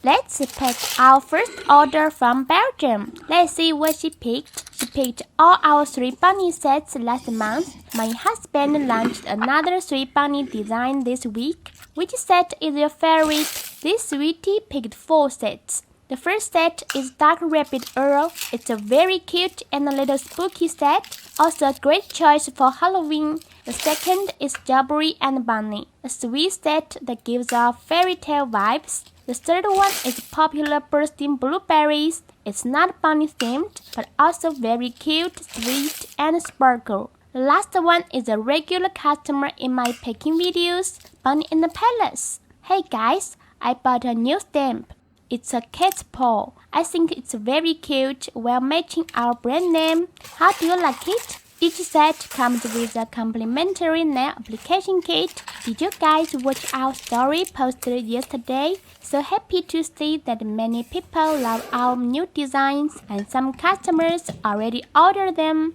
Let's pick our first order from Belgium. Let's see what she picked. She picked all our 3 bunny sets last month. My husband launched another 3 bunny design this week. Which set is your favorite? This sweetie picked 4 sets. The first set is Dark Rabbit Earl. It's a very cute and a little spooky set. Also a great choice for Halloween. The second is Strawberry and Bunny, a sweet set that gives off fairy tale vibes. The third one is Popular Bursting Blueberries. It's not bunny themed, but also very cute, sweet, and sparkle. The last one is a regular customer in my picking videos, Bunny in the Palace. Hey guys, I bought a new stamp. It's a cat's paw. I think it's very cute while matching our brand name. How do you like it? Each set comes with a complimentary nail application kit. Did you guys watch our story posted yesterday? So happy to see that many people love our new designs and some customers already ordered them.